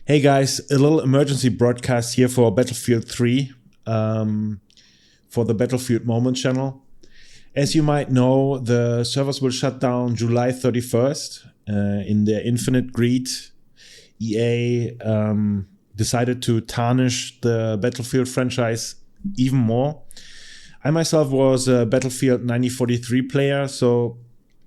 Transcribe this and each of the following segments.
Hey guys, a little emergency broadcast here for Battlefield 3, for the Battlefield Moment channel. As you might know, the servers will shut down July 31st. In their infinite greed, EA decided to tarnish the Battlefield franchise even more. I myself was a Battlefield 9043 player, so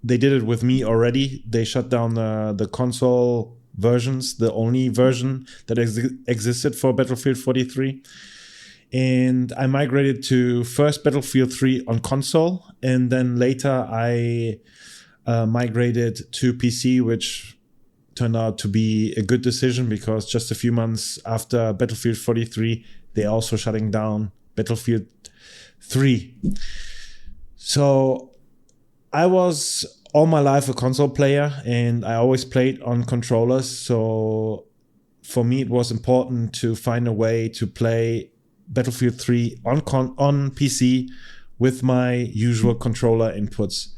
they did it with me already. They shut down the console versions, the only version that existed for Battlefield 43. And I migrated to first Battlefield 3 on console, and then later I migrated to PC, which turned out to be a good decision because just a few months after Battlefield 43, they're also shutting down Battlefield 3. So I was all my life a console player, and I always played on controllers. So for me, it was important to find a way to play Battlefield 3 on PC with my usual controller inputs.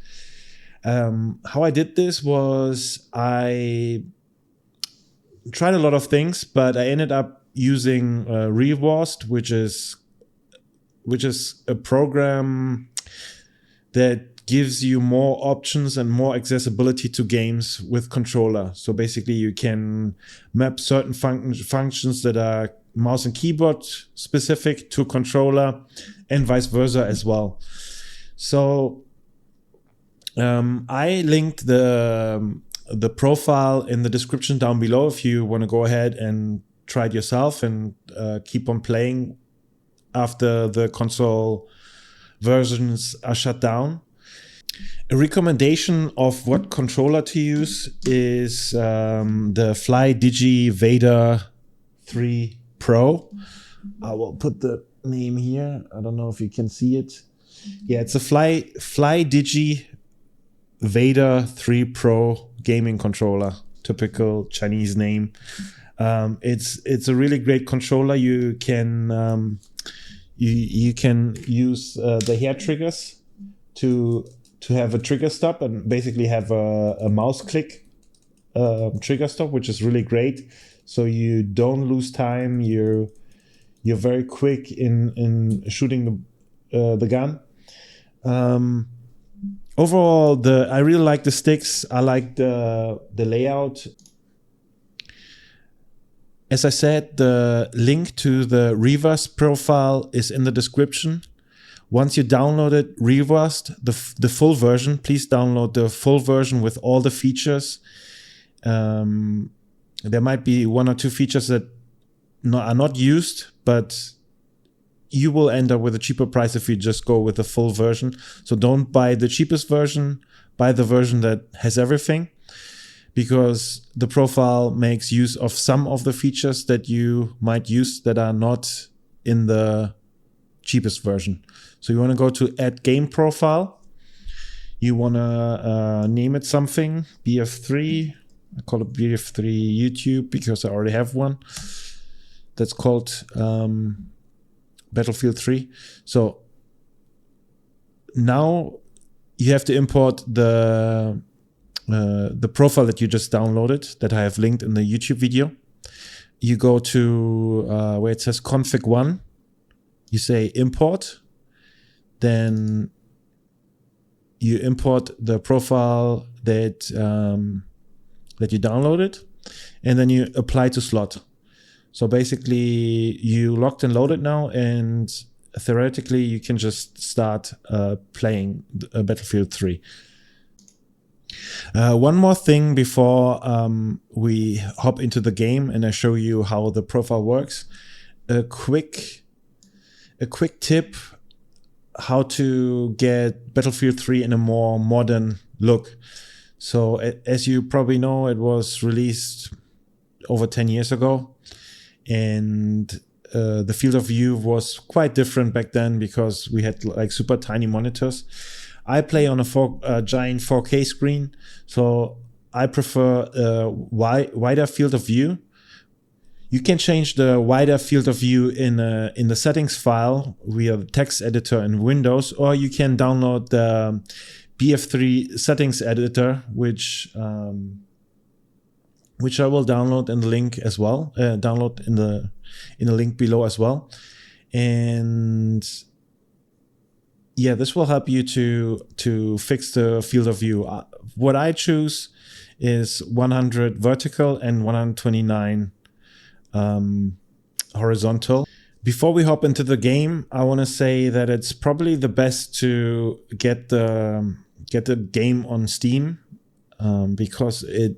How I did this was I tried a lot of things, but I ended up using REWASD, which is a program that gives you more options and more accessibility to games with controller. So basically you can map certain functions that are mouse and keyboard specific to controller and vice versa as well. So I linked the profile in the description down below if you want to go ahead and try it yourself and keep on playing after the console versions are shut down. A recommendation of what controller to use is the FlyDigi Vader 3 Pro. I will put the name here. I don't know if you can see it. Yeah, it's a FlyDigi Vader 3 Pro gaming controller. Typical Chinese name. It's a really great controller. You can you can use the hair triggers to have a trigger stop and basically have a mouse click trigger stop, which is really great. So you don't lose time. You're very quick in shooting the gun. Overall, I really like the sticks. I like the layout. As I said, the link to the REWASD profile is in the description. Once you downloaded REWASD, the full version, please download the full version with all the features. There might be one or two features that are not used, but you will end up with a cheaper price if you just go with the full version. So don't buy the cheapest version, buy the version that has everything, because the profile makes use of some of the features that you might use that are not in the cheapest version. So you want to go to add game profile. You want to name it something, BF3. I call it BF3 YouTube because I already have one. That's called Battlefield 3. So now you have to import the profile that you just downloaded that I have linked in the YouTube video. You go to where it says config 1. You say import. Then you import the profile that you downloaded, and then you apply to slot. So basically, you locked and loaded now, and theoretically, you can just start playing Battlefield 3. One more thing before we hop into the game and I show you how the profile works. A quick tip how to get Battlefield 3 in a more modern look. So as you probably know, it was released over 10 years ago, and the field of view was quite different back then because we had like super tiny monitors. I play on a giant 4K screen, so I prefer a wider field of view. You can change the wider field of view in the settings file via the text editor in Windows, or you can download the BF3 settings editor, which which I will download in the link as well. Download in the link below as well. And yeah, this will help you to fix the field of view. What I choose is 100 vertical and 129 horizontal. Before we hop into the game, I want to say that it's probably the best to get the game on Steam, because it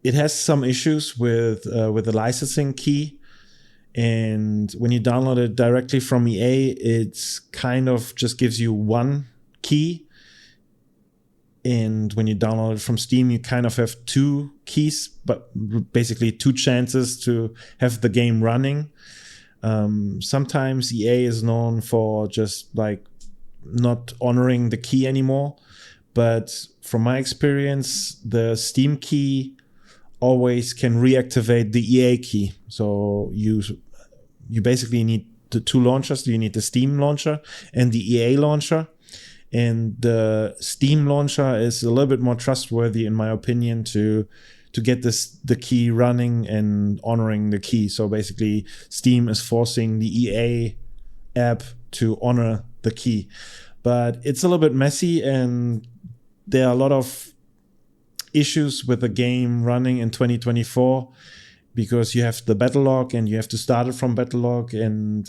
has some issues with the licensing key. And when you download it directly from EA, it's kind of just gives you one key. And when you download it from Steam, you kind of have two keys, but basically two chances to have the game running. Sometimes EA is known for just like not honoring the key anymore. But from my experience, the Steam key always can reactivate the EA key. So you basically need the two launchers. You need the Steam launcher and the EA launcher. And the Steam launcher is a little bit more trustworthy, in my opinion, to get the key running and honoring the key. So basically, Steam is forcing the EA app to honor the key. But it's a little bit messy, and there are a lot of issues with the game running in 2024, because you have the battle log and you have to start it from battle log, and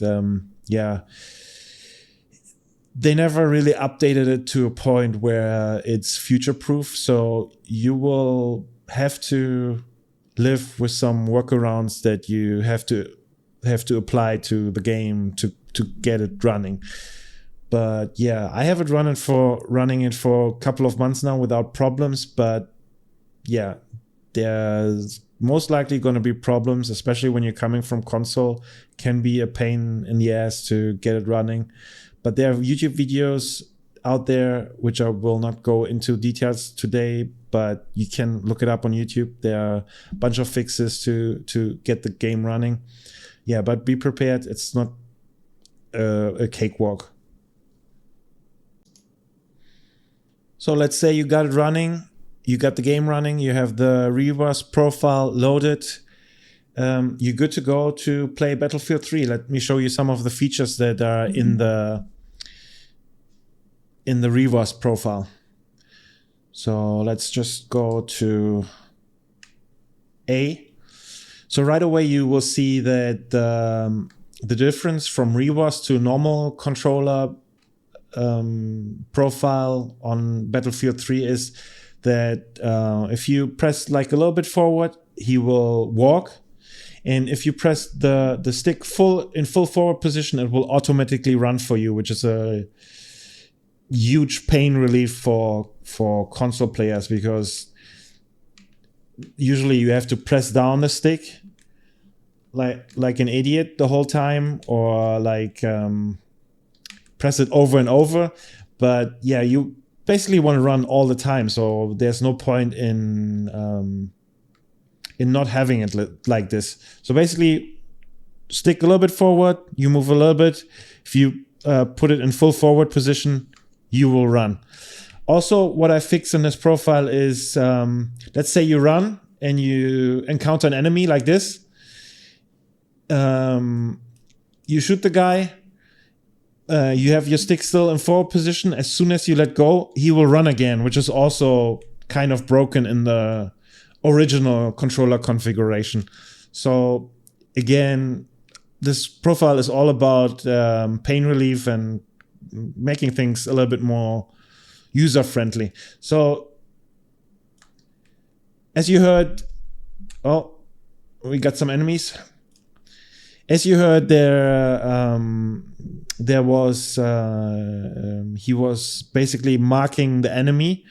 they never really updated it to a point where it's future proof. So you will have to live with some workarounds that you have to apply to the game to get it running. But yeah, I have it running for a couple of months now without problems. But yeah, there's most likely going to be problems, especially when you're coming from console. Can be a pain in the ass to get it running. But there are YouTube videos out there, which I will not go into details today, but you can look it up on YouTube. There are a bunch of fixes to get the game running. Yeah, but be prepared. It's not a cakewalk. So let's say you got it running. You got the game running. You have the REWASD profile loaded. You're good to go to play Battlefield 3. Let me show you some of the features that are in the REWASD profile. So let's just go to A. So right away you will see that the difference from REWASD to normal controller profile on Battlefield 3 is that if you press like a little bit forward, he will walk. And if you press the stick in full forward position, it will automatically run for you, which is a huge pain relief for console players, because usually you have to press down the stick like an idiot the whole time, or like press it over and over. But yeah, you basically want to run all the time, so there's no point in not having it like this. So basically, stick a little bit forward, you move a little bit. If you put it in full forward position, you will run. Also, what I fixed in this profile is, let's say you run and you encounter an enemy like this. You shoot the guy. You have your stick still in forward position. As soon as you let go, he will run again, which is also kind of broken in the original controller configuration. So again, this profile is all about pain relief and making things a little bit more user-friendly. So as you heard, we got some enemies. As you heard, there was he was basically marking the enemy,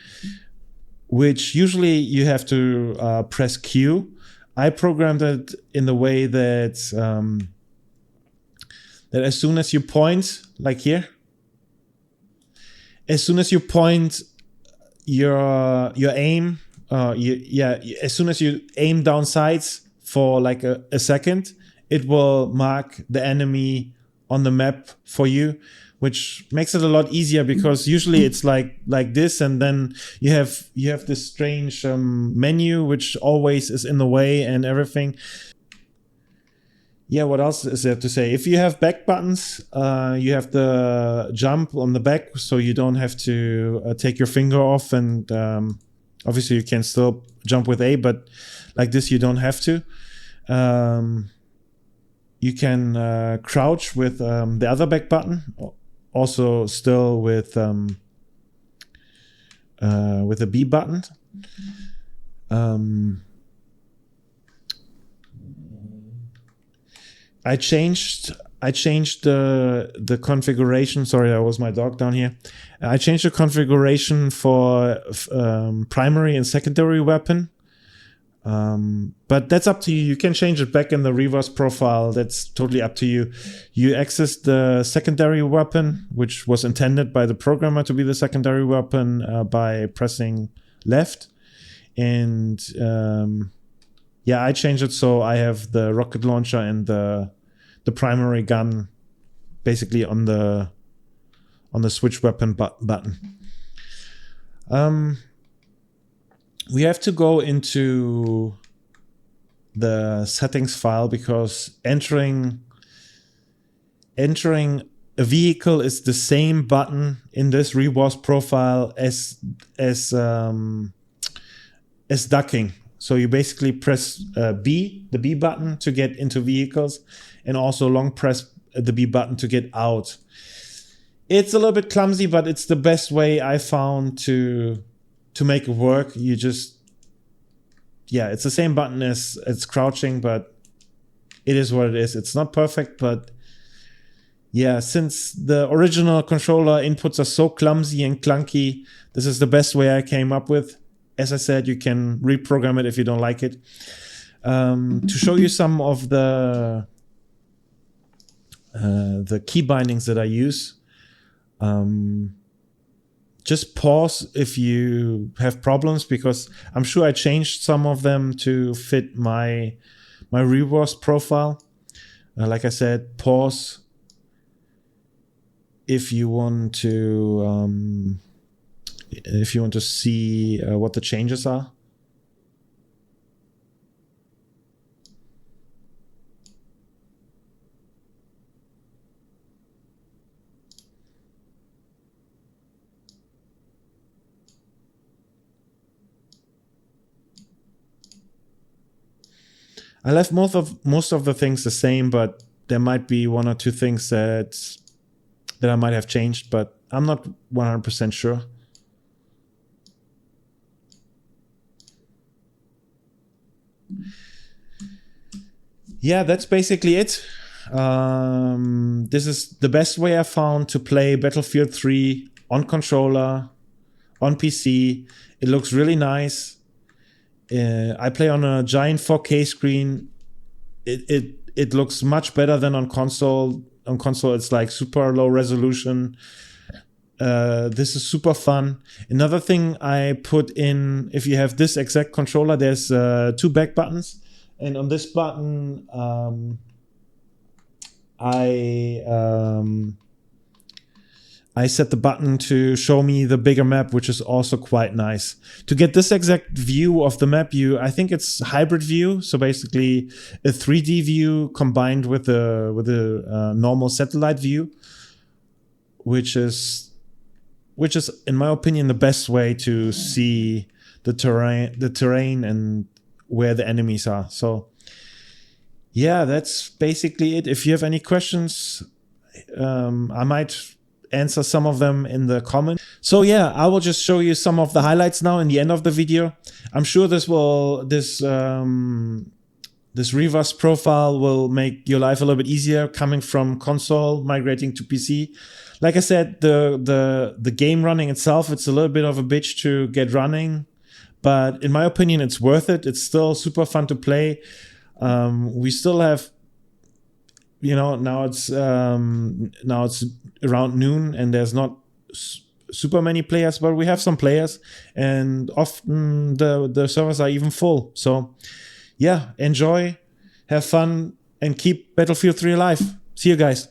which usually you have to press Q. I programmed it in the way that that as soon as you point, like here, as soon as you point your aim, as soon as you aim down sights for like a second, it will mark the enemy on the map for you, which makes it a lot easier, because usually it's like this, and then you have this strange menu which always is in the way and everything. Yeah, what else is there to say? If you have back buttons, you have the jump on the back, so you don't have to take your finger off, and obviously you can still jump with A, but like this you don't have to. You can crouch with the other back button, also still with the B button. I changed the configuration. Sorry, that was my dog down here. I changed the configuration for primary and secondary weapon. But that's up to you. You can change it back in the REWASD profile. That's totally up to you. You access the secondary weapon, which was intended by the programmer to be the secondary weapon, by pressing left. And yeah, I changed it so I have the rocket launcher and the primary gun basically on the switch weapon button. We have to go into the settings file, because entering a vehicle is the same button in this REWASD profile as ducking. So you basically press B, the B button, to get into vehicles, and also long press the B button to get out. It's a little bit clumsy, but it's the best way I found to make it work. You just, yeah, it's the same button as it's crouching, but it is what it is. It's not perfect, but yeah, since the original controller inputs are so clumsy and clunky, this is the best way I came up with. As I said, you can reprogram it if you don't like it. To show you some of the key bindings that I use, just pause if you have problems, because I'm sure I changed some of them to fit my REWASD profile. Like I said, pause if you want to see what the changes are. I left most of the things the same, but there might be one or two things that I might have changed, but I'm not 100% sure. Yeah, that's basically it. This is the best way I found to play Battlefield 3 on controller, on PC. It looks really nice. I play on a giant 4K screen. It looks much better than on console. On console, it's like super low resolution. This is super fun. Another thing I put in, if you have this exact controller, there's 2 back buttons. And on this button, I set the button to show me the bigger map, which is also quite nice. To get this exact view of the map, I think it's hybrid view. So basically a 3D view combined with a normal satellite view, which is in my opinion the best way to see the terrain and where the enemies are. So yeah, that's basically it. If you have any questions, I might answer some of them in the comments. So yeah, I will just show you some of the highlights now in the end of the video. I'm sure this REWASD profile will make your life a little bit easier, coming from console migrating to PC. Like I said, the game running itself, it's a little bit of a bitch to get running, but in my opinion, it's worth it. It's still super fun to play. We still have, now it's around noon and there's not super many players, but we have some players, and often the servers are even full. So yeah, enjoy, have fun, and keep Battlefield 3 alive. See you guys.